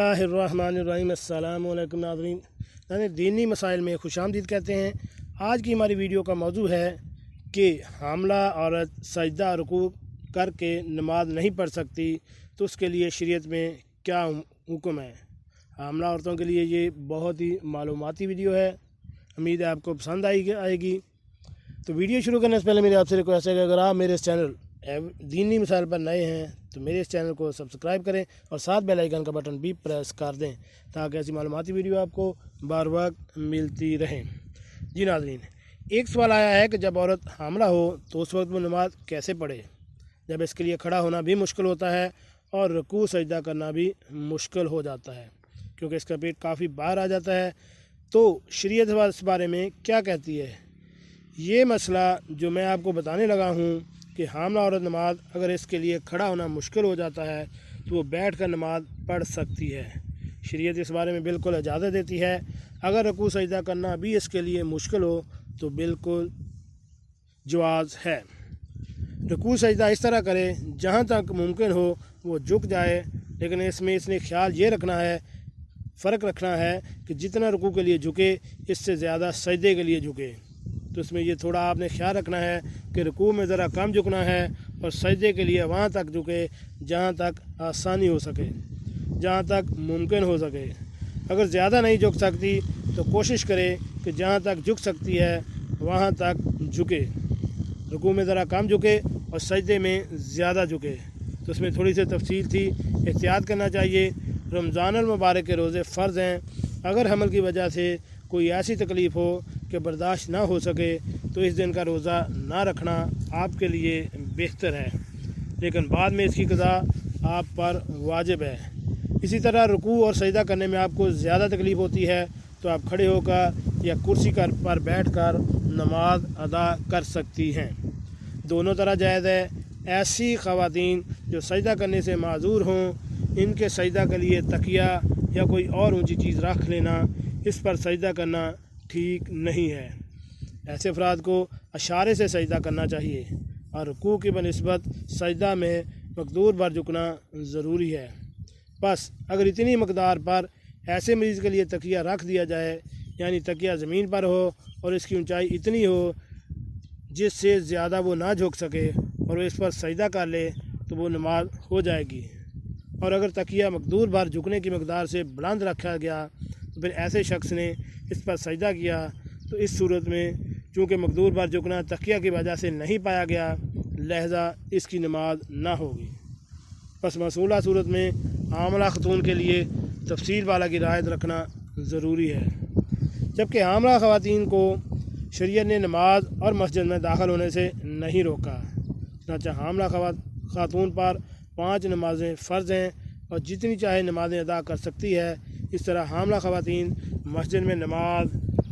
बिस्मिल्लाहिर्रहमानिर्रहीम। अस्सलाम वालेकुम नाज़रीन, दीनी मसाइल में खुशामदीद कहते हैं। आज की हमारी वीडियो का मौजू है कि हामला औरत सजदा रुकू करके नमाज नहीं पढ़ सकती, तो उसके लिए शरीयत में क्या हुक्म है। हामला औरतों के लिए ये बहुत ही मालूमाती वीडियो है, उम्मीद है आपको पसंद आएगी। तो वीडियो शुरू करने से पहले मेरी आपसे रिक्वेस्ट है कि अगर आप मेरे इस चैनल दीनी मसाइल पर नए हैं तो मेरे इस चैनल को सब्सक्राइब करें और साथ बेल आइकन का बटन भी प्रेस कर दें ताकि ऐसी मालूमाती वीडियो आपको बार वक्त मिलती रहें। जी नाज़रीन, एक सवाल आया है कि जब औरत हामला हो तो उस वक्त वो नमाज कैसे पढ़े, जब इसके लिए खड़ा होना भी मुश्किल होता है और रुकू सजदा करना भी मुश्किल हो जाता है क्योंकि इसका पेट काफ़ी बाहर आ जाता है। तो शरीयत इस बारे में क्या कहती है, ये मसला जो मैं आपको बताने लगा हूँ कि हामला औरत नमाज अगर इसके लिए खड़ा होना मुश्किल हो जाता है तो वो बैठ कर नमाज पढ़ सकती है। शरीयत इस बारे में बिल्कुल इजाज़त देती है। अगर रुकू सजदा करना भी इसके लिए मुश्किल हो तो बिल्कुल जवाज़ है। रुकू सजदा इस तरह करे जहाँ तक मुमकिन हो वो झुक जाए, लेकिन इसने ख्याल ये रखना है, फ़र्क रखना है कि जितना रुकू के लिए झुके इससे ज़्यादा सजदे के लिए झुके। तो इसमें ये थोड़ा आपने ख्याल रखना है कि रुकू में ज़रा कम झुकना है और सजदे के लिए वहाँ तक झुके जहाँ तक आसानी हो सके, जहाँ तक मुमकिन हो सके। अगर ज़्यादा नहीं झुक सकती तो कोशिश करे कि जहाँ तक झुक सकती है वहाँ तक झुके, रुकू में ज़रा कम झुके और सजदे में ज़्यादा झुके। तो इसमें थोड़ी सी तफसील थी, एहतियात करना चाहिए। रमज़ानुल मुबारक के रोज़े फ़र्ज़ हैं। अगर हमल की वजह से कोई ऐसी तकलीफ़ हो कि बर्दाश्त ना हो सके तो इस दिन का रोज़ा ना रखना आपके लिए बेहतर है, लेकिन बाद में इसकी क़ज़ा आप पर वाजिब है। इसी तरह रुकू और सजदा करने में आपको ज़्यादा तकलीफ़ होती है तो आप खड़े होकर या कुर्सी पर बैठकर नमाज अदा कर सकती हैं। दोनों तरह जायज़ है। ऐसी ख़वातीन जो सजदा करने से माजूर हों, इनके सजदा के लिए तकिया या कोई और ऊंची चीज़ रख लेना, इस पर सजदा करना ठीक नहीं है। ऐसे अफराद को इशारे से सजदा करना चाहिए और रुकू की बनिस्बत सजदा में मकदूर भर झुकना ज़रूरी है। बस अगर इतनी मकदार पर ऐसे मरीज़ के लिए तकिया रख दिया जाए, यानी तकिया ज़मीन पर हो और इसकी ऊंचाई इतनी हो जिससे ज़्यादा वो ना झुक सके और वो इस पर सजदा कर ले तो वो नमाज हो जाएगी। और अगर तकिया मकदूर भर झुकने की मकदार से बुलंद रखा गया तो फिर ऐसे शख्स ने इस पर सजदा किया तो इस सूरत में चूँकि मकदूर भर झुकना तकिया की वजह से नहीं पाया गया, लिहाजा इसकी नमाज ना होगी। बस मसूला सूरत में हामला खतून के लिए तफसील वाला की रियायत रखना ज़रूरी है। जबकि हामला ख़वातीन को शरीयत ने नमाज और मस्जिद में दाखिल होने से नहीं रोका। चनांचे हामला खातून पर 5 नमाज़ें फ़र्ज़ हैं और जितनी चाहे नमाज़ें अदा कर सकती है। इस तरह हामला ख़वातीन मस्जिद में नमाज,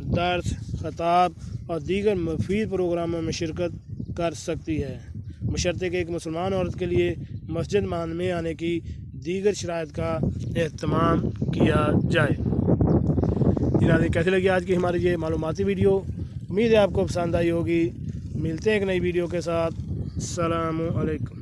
दर्स, खताब और दीगर मुफीद प्रोग्रामों में शिरकत कर सकती है, बशर्ते कि एक मुसलमान औरत के लिए मस्जिद में आने की दीगर शराइत का एहतमाम किया जाए। जनाब, कैसी लगी आज की हमारी ये मालूमाती वीडियो, उम्मीद है आपको पसंद आई होगी। मिलते हैं एक नई वीडियो के साथ। अस्सलामु अलैकुम।